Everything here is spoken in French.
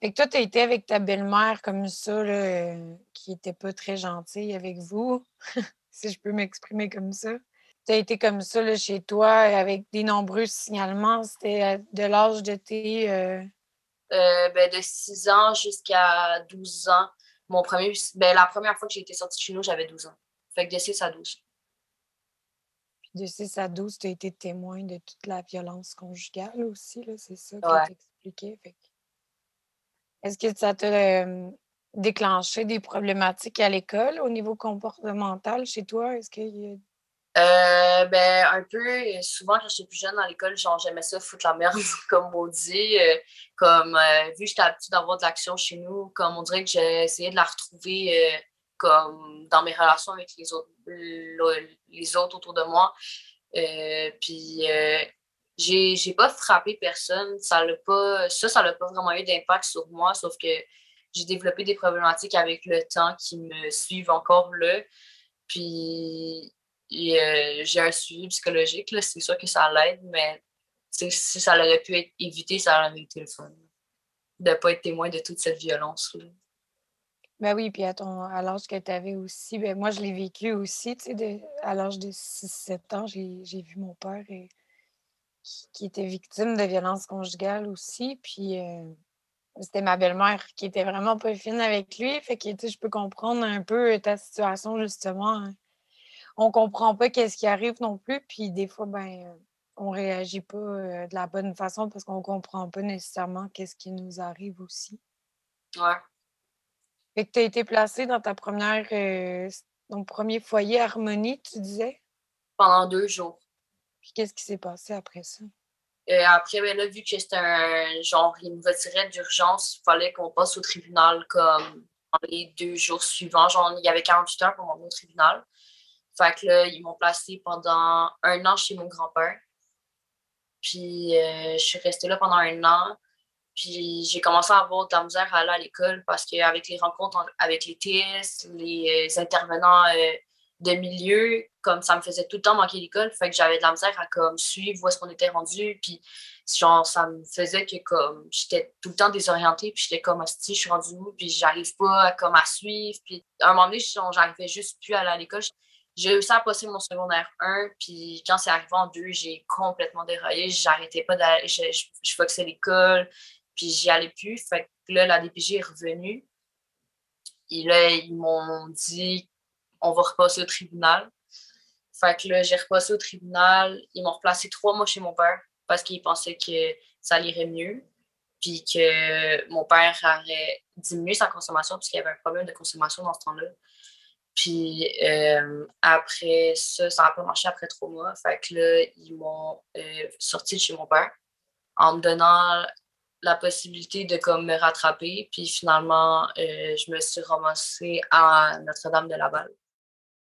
Fait que toi, tu as été avec ta belle-mère comme ça, là, qui était pas très gentille avec vous, si je peux m'exprimer comme ça. Tu as été comme ça, là, chez toi, avec des nombreux signalements. C'était de l'âge de tes... De 6 ans jusqu'à 12 ans. La première fois que j'ai été sortie de chez nous, j'avais 12 ans. Fait que de 6 à 12. De 6 à 12, tu as été témoin de toute la violence conjugale aussi, là, c'est ça que Ouais. tu expliquais. Est-ce que ça t'a déclenché des problématiques à l'école au niveau comportemental chez toi? Est-ce qu'il y a... Un peu, souvent quand j'étais plus jeune dans l'école, genre j'aimais ça foutre la merde, comme maudit. Vu que j'étais habituée d'avoir de l'action chez nous, comme on dirait que j'ai essayé de la retrouver comme dans mes relations avec les autres autour de moi. J'ai pas frappé personne. Ça l'a pas vraiment eu d'impact sur moi, sauf que j'ai développé des problématiques avec le temps qui me suivent encore là. Puis j'ai un suivi psychologique, là, c'est sûr que ça l'aide, mais si ça aurait pu être évité, ça aurait été le fun. De ne pas être témoin de toute cette violence-là. Ben oui, puis à l'âge que tu avais aussi, ben moi, je l'ai vécu aussi, tu sais, à l'âge de 6 7 ans, j'ai vu mon père qui était victime de violences conjugales aussi. Puis c'était ma belle-mère qui était vraiment pas fine avec lui. Fait que, tu sais, je peux comprendre un peu ta situation, justement, hein. On comprend pas qu'est-ce qui arrive non plus. Puis des fois, ben, on réagit pas de la bonne façon parce qu'on comprend pas nécessairement qu'est-ce qui nous arrive aussi. Ouais. Fait que tu as été placée dans ta première, ton premier foyer Harmonie, tu disais? Pendant 2 jours. Puis qu'est-ce qui s'est passé après ça? Après, ben là, vu que c'était un genre, ils me retiraient d'urgence, il fallait qu'on passe au tribunal comme dans les 2 jours suivants. Genre, il y avait 48 heures pour m'emmener au tribunal. Fait que là, ils m'ont placé pendant 1 an chez mon grand-père. Puis je suis restée là pendant 1 an. Puis j'ai commencé à avoir de la misère à aller à l'école parce qu'avec les rencontres avec les TS, les intervenants de milieu, comme ça me faisait tout le temps manquer l'école, fait que j'avais de la misère à comme suivre où est-ce qu'on était rendu, puis genre ça me faisait que comme j'étais tout le temps désorientée, puis j'étais comme hostie, je suis rendue où, puis j'arrive pas comme à suivre, puis à un moment donné, j'arrivais juste plus à aller à l'école. J'ai réussi à passer mon secondaire 1, puis quand c'est arrivé en 2, j'ai complètement déraillé, j'arrêtais pas d'aller, je foxais l'école, puis j'y allais plus. Fait que là, la DPJ est revenue. Et là, ils m'ont dit, on va repasser au tribunal. Fait que là, j'ai repassé au tribunal. Ils m'ont replacé 3 mois chez mon père parce qu'ils pensaient que ça irait mieux. Puis que mon père aurait diminué sa consommation parce qu'il y avait un problème de consommation dans ce temps-là. Puis après ça, ça n'a pas marché après 3 mois. Fait que là, ils m'ont sorti de chez mon père en me donnant la possibilité de comme me rattraper. Puis finalement, je me suis ramassée à Notre-Dame de Laval.